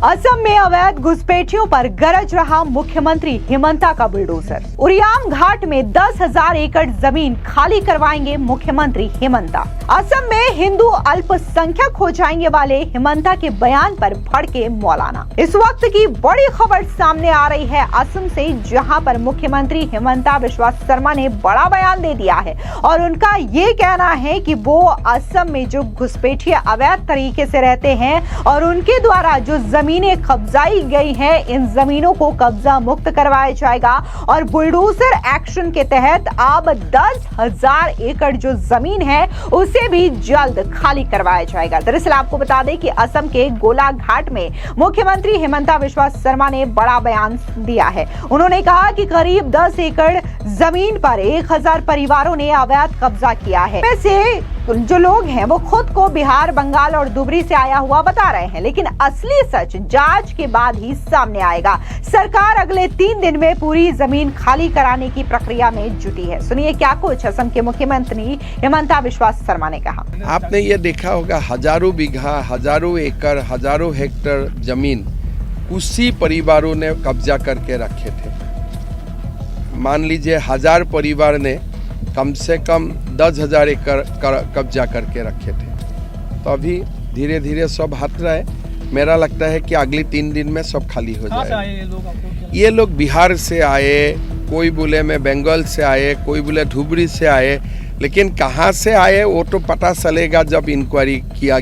असम में अवैध घुसपैठियों पर गरज रहा मुख्यमंत्री हिमंता का बुलडोजर। उरियाम घाट में 10,000 एकड़ जमीन खाली करवाएंगे मुख्यमंत्री हिमंता। असम में हिंदू अल्पसंख्यक हो जाएंगे वाले हिमंता के बयान पर भड़के मौलाना। इस वक्त की बड़ी खबर सामने आ रही है असम से, जहां पर मुख्यमंत्री हिमंता बिस्वा शर्मा ने बड़ा बयान दे दिया है और उनका ये कहना है कि वो असम में जो घुसपैठिए अवैध तरीके से रहते हैं और उनके द्वारा जो जमीनें कब्जाई गई हैं, इन जमीनों को कब्जा मुक्त करवाया जाएगा और बुलडोजर एक्शन के तहत अब 10,000 एकड़ जो जमीन है उसे भी जल्द खाली करवाया जाएगा। दरअसल आपको बता दें कि असम के गोलाघाट में मुख्यमंत्री हिमंता बिस्वा शर्मा ने बड़ा बयान दिया है। उन्होंने कहा कि करीब 10 एकड़ जमीन पर 1,000 परिवारों ने अवैध कब्जा किया है। वैसे जो लोग हैं वो खुद को बिहार, बंगाल और दुबरी से आया हुआ बता रहे हैं, लेकिन असली सच जांच के बाद ही सामने आएगा। सरकार अगले 3 दिन में पूरी जमीन खाली कराने की प्रक्रिया में जुटी है। सुनिए क्या कुछ असम के मुख्यमंत्री हिमंता बिस्वा शर्मा ने कहा। आपने ये देखा होगा, हजारों बीघा, हजारों एकड़, हजारों हेक्टेयर जमीन उसी परिवारों ने कब्जा करके रखे थे। मान लीजिए 1000 परिवार ने कम से कम 10,000 एकड़ कब्जा करके रखे थे। तो अभी धीरे धीरे सब हट रहा है। मेरा लगता है कि अगले 3 दिन में सब खाली हो जाएगा। ये लोग बिहार से आए, कोई बोले मैं बंगाल से आए, कोई बोले धुबरी से आए, लेकिन कहाँ से आए वो तो पता चलेगा जब इंक्वायरी किया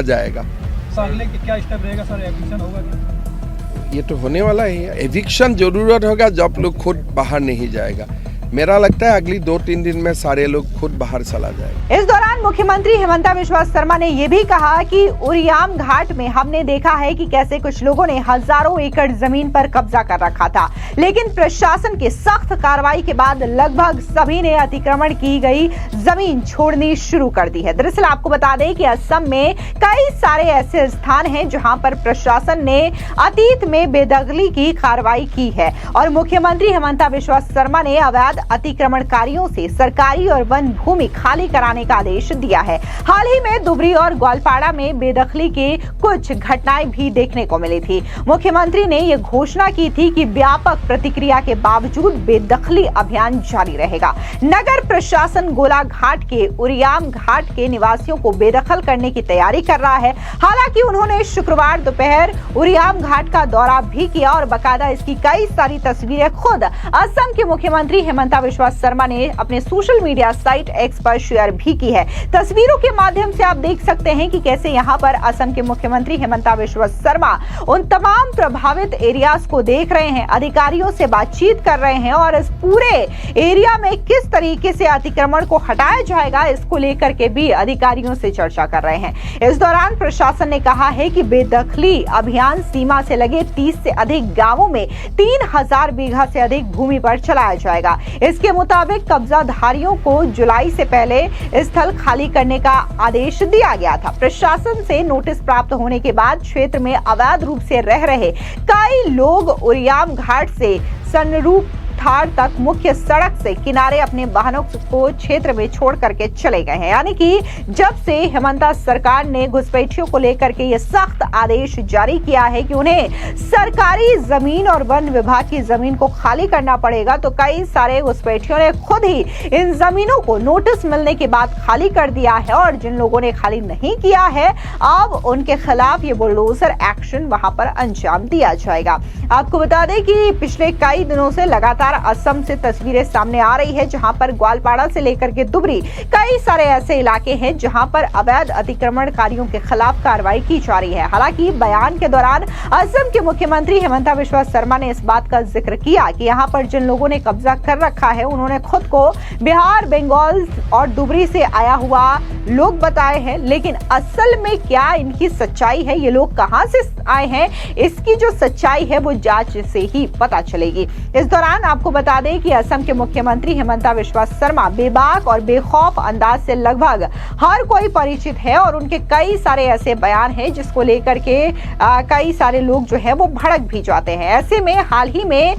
जाएगा। क्या स्टेप रहेगा सर? एविक्शन होगा क्या? ये तो होने वाला ही है। एविक्शन जरूरत होगा जब लोग खुद बाहर नहीं जाएगा। मेरा लगता है अगली 2-3 दिन में सारे लोग खुद बाहर चला जाएगा। इस दौरान मुख्यमंत्री हिमंता बिस्वा शर्मा ने यह भी कहा कि उरियाम घाट में हमने देखा है कि कैसे कुछ लोगों ने हजारों एकड़ जमीन पर कब्जा कर रखा था, लेकिन प्रशासन की सख्त कार्रवाई के बाद लगभग सभी ने अतिक्रमण की गई जमीन छोड़नी शुरू कर दी है। दरअसल आपको बता दें कि असम में कई सारे ऐसे स्थान हैं जहां पर प्रशासन ने अतीत में बेदखली की कार्रवाई की है और मुख्यमंत्री हिमंता बिस्वा शर्मा ने अवैध अतिक्रमणकारियों से सरकारी और वन भूमि खाली कराने का आदेश दिया है। हाल ही में दुबरी और ग्वालपाड़ा में बेदखली की कुछ घटनाएं भी देखने को मिली थी। मुख्यमंत्री ने यह घोषणा की थी कि व्यापक प्रतिक्रिया के बावजूद बेदखली अभियान जारी रहेगा। नगर प्रशासन गोलाघाट के उरियाम घाट के निवासियों को बेदखल करने की तैयारी कर रहा है। हालांकि उन्होंने शुक्रवार दोपहर उरियाम घाट का दौरा भी किया और बाकायदा इसकी कई सारी तस्वीरें खुद असम के मुख्यमंत्री हिमंता बिस्वा शर्मा ने अपने सोशल मीडिया साइट एक्स पर शेयर भी की है। तस्वीरों के माध्यम से आप देख सकते हैं कि कैसे यहां पर असम के मुख्यमंत्री हिमंता बिस्वा शर्मा उन तमाम प्रभावित एरियाज को देख रहे हैं, अधिकारियों से बातचीत कर रहे हैं और इस पूरे एरिया में किस तरीके से अतिक्रमण को हटाया जाएगा इसको लेकर के भी अधिकारियों से चर्चा कर रहे हैं। इस दौरान प्रशासन ने कहा है कि बेदखली अभियान सीमा से लगे 30 से अधिक गांवों में 3,000 बीघा से अधिक भूमि पर चलाया जाएगा। इसके मुताबिक कब्जाधारियों को जुलाई से पहले स्थल खाली करने का आदेश दिया गया था। प्रशासन से नोटिस प्राप्त होने के बाद क्षेत्र में अवैध रूप से रह रहे कई लोग उरियाम घाट से सनरूप थार तक मुख्य सड़क से किनारे अपने वाहनों को क्षेत्र में छोड़ करके चले गए हैं। यानी कि जब से हिमंता सरकार ने घुसपैठियों को लेकर के ये सख्त आदेश जारी किया है कि उन्हें सरकारी जमीन और वन विभाग की जमीन को खाली करना पड़ेगा, तो कई सारे घुसपैठियों ने खुद ही इन जमीनों को नोटिस मिलने के बाद खाली कर दिया है और जिन लोगों ने खाली नहीं किया है अब उनके खिलाफ ये बुलडोजर एक्शन वहां पर अंजाम दिया जाएगा। आपको बता दें कि पिछले कई दिनों से लगातार असम से तस्वीरें सामने आ रही है, जहां पर ग्वालपाड़ा से लेकर के दुबरी कई सारे ऐसे इलाके हैं जहां पर अवैध अतिक्रमणकारियों के खिलाफ कार्रवाई की जा रही है। हालांकि बयान के दौरान असम के मुख्यमंत्री हिमंता बिस्वा शर्मा ने इस बात का जिक्र किया कि यहां पर जिन लोगों ने कब्जा कर रखा है उन्होंने खुद को बिहार, बंगाल और दुबरी से आया हुआ लोग बताए हैं, लेकिन असल में क्या इनकी सच्चाई है, ये लोग कहां से आए हैं, इसकी जो सच्चाई है वो जांच से ही पता चलेगी। इस दौरान आपको बता दें कि असम के मुख्यमंत्री हिमंता बिस्वा शर्मा बेबाक और बेखौफ अंदाज से लगभग हर कोई परिचित है और उनके कई सारे ऐसे बयान हैं जिसको लेकर के कई सारे लोग जो है वो भड़क भी जाते हैं। ऐसे में हाल ही में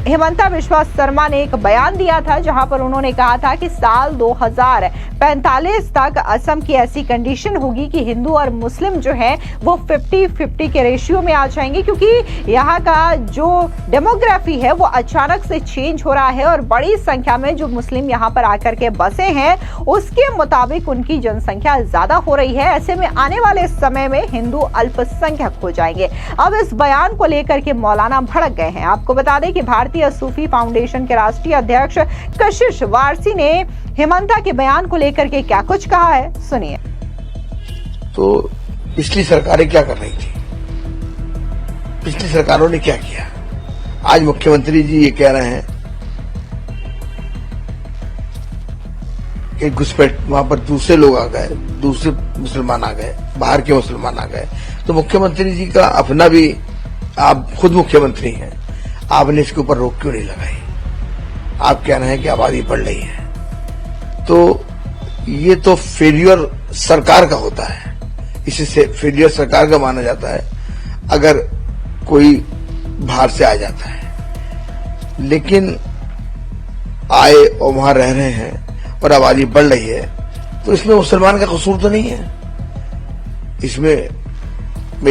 हिमंता बिश्वा शर्मा ने एक बयान दिया था जहां पर उन्होंने कहा था कि साल 2045 तक असम की ऐसी कंडीशन होगी कि हिंदू और मुस्लिम जो है वो 50-50 के रेशियो में आ जाएंगे, क्योंकि यहाँ का जो डेमोग्राफी है वो अचानक से चेंज हो रहा है और बड़ी संख्या में जो मुस्लिम यहाँ पर आकर के बसे हैं उसके मुताबिक उनकी जनसंख्या ज्यादा हो रही है। ऐसे में आने वाले समय में हिंदू अल्पसंख्यक हो जाएंगे। अब इस बयान को लेकर के मौलाना भड़क गए हैं। आपको बता दें कि भारतीय सूफी फाउंडेशन के राष्ट्रीय अध्यक्ष कशिश वारसी ने हिमंता के बयान को लेकर के क्या कुछ कहा है, सुनिए। तो पिछली सरकारें क्या कर रही थी, पिछली सरकारों ने क्या किया? आज मुख्यमंत्री जी ये कह रहे हैं कि घुसपैठ वहां पर दूसरे लोग आ गए, दूसरे मुसलमान आ गए, बाहर के मुसलमान आ गए। तो मुख्यमंत्री जी का अपना भी, आप खुद मुख्यमंत्री हैं, आपने इसके ऊपर रोक क्यों नहीं लगाई? आप कह रहे हैं कि आबादी बढ़ रही है, तो ये तो फेलियर सरकार का होता है, इससे फेलियर सरकार का माना जाता है अगर कोई बाहर से आ जाता है। लेकिन आए और वहां रह रहे हैं और आबादी बढ़ रही है, तो इसमें मुसलमान का कसूर तो नहीं है। इसमें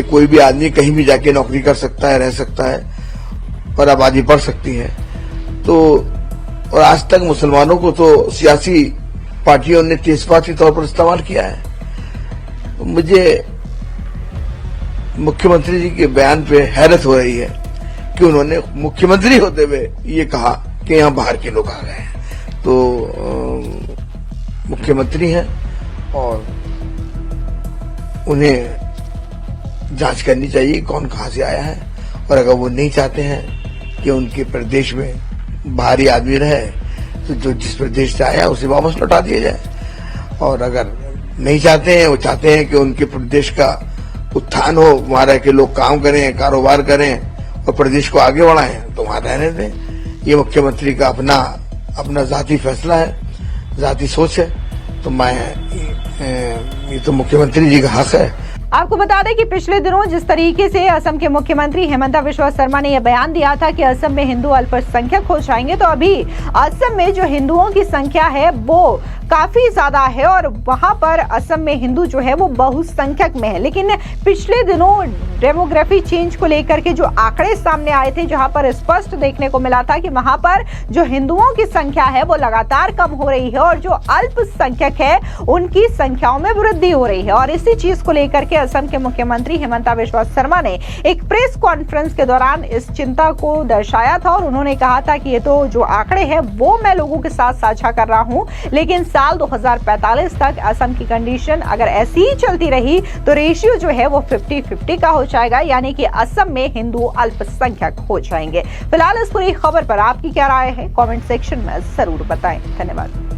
कोई भी आदमी कहीं भी जाके नौकरी कर सकता है, रह सकता है और आबादी बढ़ सकती है। तो और आज तक मुसलमानों को तो सियासी पार्टियों ने तेजपात के तौर पर इस्तेमाल किया है। तो मुझे मुख्यमंत्री जी के बयान पे हैरत हो रही है कि उन्होंने मुख्यमंत्री होते हुए ये कहा कि यहाँ बाहर के लोग आ गए हैं। तो मुख्यमंत्री हैं और उन्हें जांच करनी चाहिए कौन कहां से आया है, और अगर वो नहीं चाहते हैं कि उनके प्रदेश में बाहरी आदमी रहे तो जो जिस प्रदेश से आया उसे वापस लौटा दिया जाए। और अगर नहीं चाहते हैं, वो चाहते हैं कि उनके प्रदेश का उत्थान हो, वहां रह के लोग काम करें, कारोबार करें और प्रदेश को आगे बढ़ाएं, तो वहां रहने दें। ये मुख्यमंत्री का अपना जाती फैसला है, जाती सोच है। तो ये तो मुख्यमंत्री जी का हक है। आपको बता दें कि पिछले दिनों जिस तरीके से असम के मुख्यमंत्री हिमंता बिश्वा शर्मा ने यह बयान दिया था कि असम में हिंदू अल्पसंख्यक हो जाएंगे, तो अभी असम में जो हिंदुओं की संख्या है वो काफी ज्यादा है और वहां पर असम में हिंदू जो है वो बहुसंख्यक में है। लेकिन पिछले दिनों डेमोग्राफी चेंज को लेकर के जो आंकड़े सामने आए थे, जहां पर स्पष्ट देखने को मिला था कि वहां पर जो हिंदुओं की संख्या है वो लगातार कम हो रही है और जो अल्पसंख्यक है उनकी संख्याओं में वृद्धि हो रही है। और इसी चीज को लेकर के असम के मुख्यमंत्री हिमंता बिश्वा शर्मा ने एक प्रेस कॉन्फ्रेंस के दौरान इस चिंता को दर्शाया था और उन्होंने कहा था कि ये तो जो आंकड़े हैं वो मैं लोगों के साथ साझा कर रहा हूं, लेकिन साल 2045 तक असम की कंडीशन अगर ऐसी ही चलती रही तो रेशियो जो है वो 50-50 का हो जाएगा, यानी कि असम में हिंदू अल्पसंख्यक हो जाएंगे। फिलहाल इस पूरी खबर पर आपकी क्या राय है, कमेंट सेक्शन में जरूर बताएं। धन्यवाद।